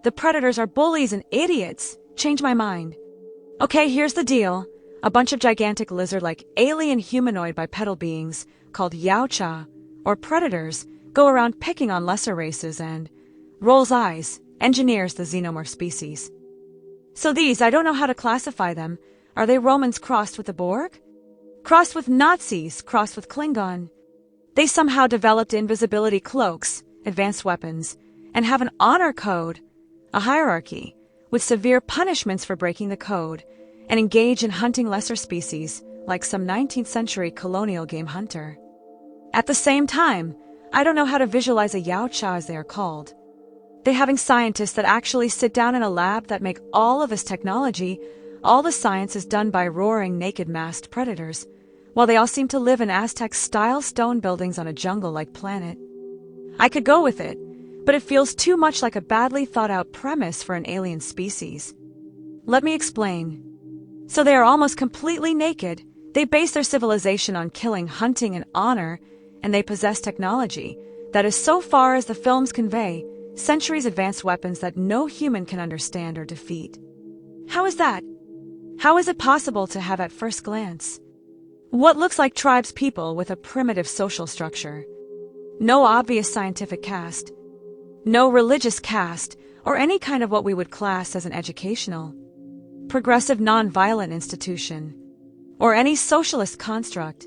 The predators are bullies and idiots. Change my mind. Okay, here's the deal. A bunch of gigantic lizard-like alien humanoid bipedal beings called Yaocha, or predators, go around picking on lesser races and rolls eyes, engineers the xenomorph species. So these, I don't know how to classify them. Are they Romans crossed with the Borg? Crossed with Nazis, crossed with Klingon? They somehow developed invisibility cloaks, advanced weapons, and have an honor code, a hierarchy, with severe punishments for breaking the code, and engage in hunting lesser species, like some 19th century colonial game hunter. At the same time, I don't know how to visualize a Yaocha as they are called. They having scientists that actually sit down in a lab that make all of this technology. All the science is done by roaring naked masked predators, while they all seem to live in Aztec-style stone buildings on a jungle-like planet. I could go with it, but it feels too much like a badly thought-out premise for an alien species. Let me explain. So they are almost completely naked. They base their civilization on killing, hunting, and honor, and they possess technology that is, so far as the films convey, centuries advanced weapons that no human can understand or defeat. How is that? How is it possible to have at first glance what looks like tribes people with a primitive social structure? No obvious scientific caste, no religious caste, or any kind of what we would class as an educational, progressive non-violent institution, or any socialist construct.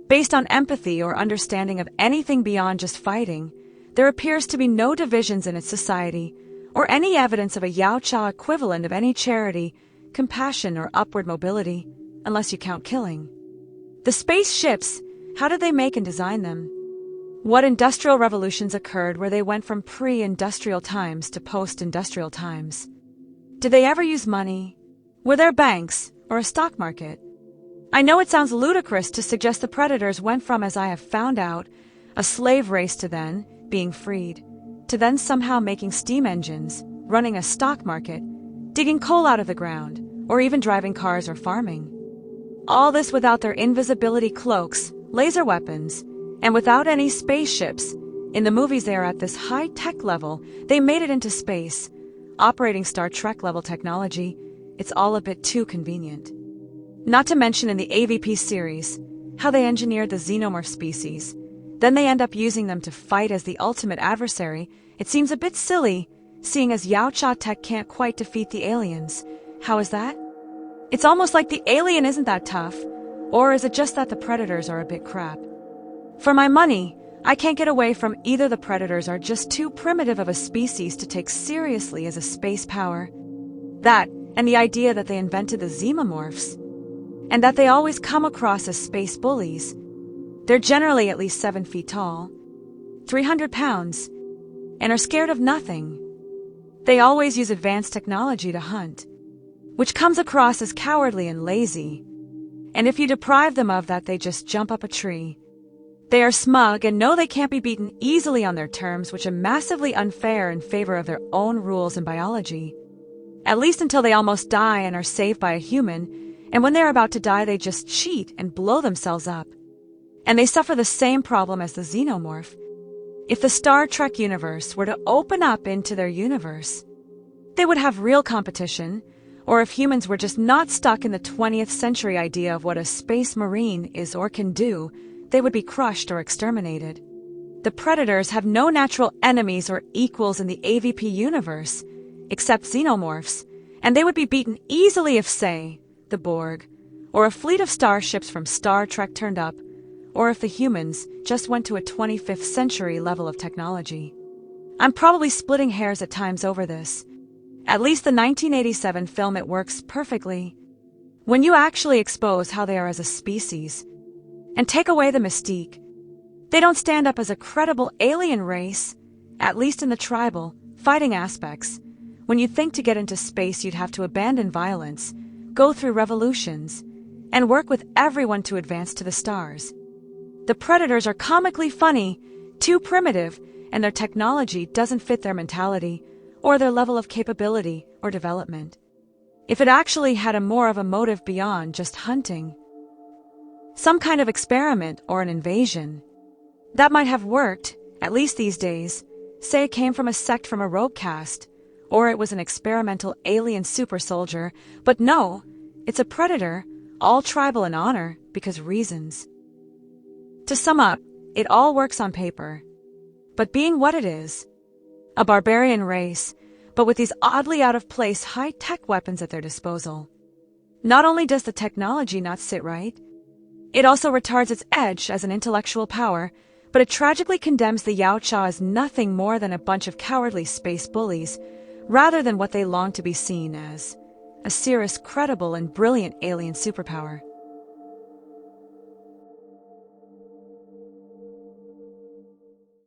Based on empathy or understanding of anything beyond just fighting, there appears to be no divisions in its society, or any evidence of a Yaocha equivalent of any charity, compassion, or upward mobility, unless you count killing. The spaceships, how did they make and design them? What industrial revolutions occurred where they went from pre-industrial times to post-industrial times? Did they ever use money? Were there banks, or a stock market? I know it sounds ludicrous to suggest the predators went from, as I have found out, a slave race to then being freed, to then somehow making steam engines, running a stock market, digging coal out of the ground, or even driving cars or farming. All this without their invisibility cloaks, laser weapons, and without any spaceships. In the movies they are at this high-tech level. They made it into space, operating Star Trek level technology. It's all a bit too convenient. Not to mention in the AVP series, how they engineered the xenomorph species. Then they end up using them to fight as the ultimate adversary. It seems a bit silly, seeing as Yaocha tech can't quite defeat the aliens. How is that? It's almost like the alien isn't that tough. Or is it just that the predators are a bit crap? For my money, I can't get away from either the predators are just too primitive of a species to take seriously as a space power. That, and the idea that they invented the Xenomorphs, and that they always come across as space bullies. They're generally at least 7 feet tall, 300 pounds, and are scared of nothing. They always use advanced technology to hunt, which comes across as cowardly and lazy. And if you deprive them of that, they just jump up a tree. They are smug and know they can't be beaten easily on their terms, which are massively unfair in favor of their own rules in biology. At least until they almost die and are saved by a human, and when they're about to die they just cheat and blow themselves up. And they suffer the same problem as the Xenomorph. If the Star Trek universe were to open up into their universe, they would have real competition, or if humans were just not stuck in the 20th century idea of what a space marine is or can do, they would be crushed or exterminated. The predators have no natural enemies or equals in the AVP universe, except xenomorphs, and they would be beaten easily if, say, the Borg, or a fleet of starships from Star Trek turned up, or if the humans just went to a 25th century level of technology. I'm probably splitting hairs at times over this. At least the 1987 film, it works perfectly. When you actually expose how they are as a species, and take away the mystique, they don't stand up as a credible alien race, at least in the tribal, fighting aspects. When you think to get into space you'd have to abandon violence, go through revolutions, and work with everyone to advance to the stars. The predators are comically funny, too primitive, and their technology doesn't fit their mentality, or their level of capability or development. If it actually had more of a motive beyond just hunting, some kind of experiment or an invasion, that might have worked, at least these days. Say it came from a sect from a rogue caste, or it was an experimental alien super soldier, but no, it's a predator, all tribal in honor, because reasons. To sum up, it all works on paper. But being what it is, a barbarian race, but with these oddly out-of-place high-tech weapons at their disposal. Not only does the technology not sit right, it also retards its edge as an intellectual power, but it tragically condemns the Yautja as nothing more than a bunch of cowardly space bullies, rather than what they long to be seen as, a serious, credible, and brilliant alien superpower.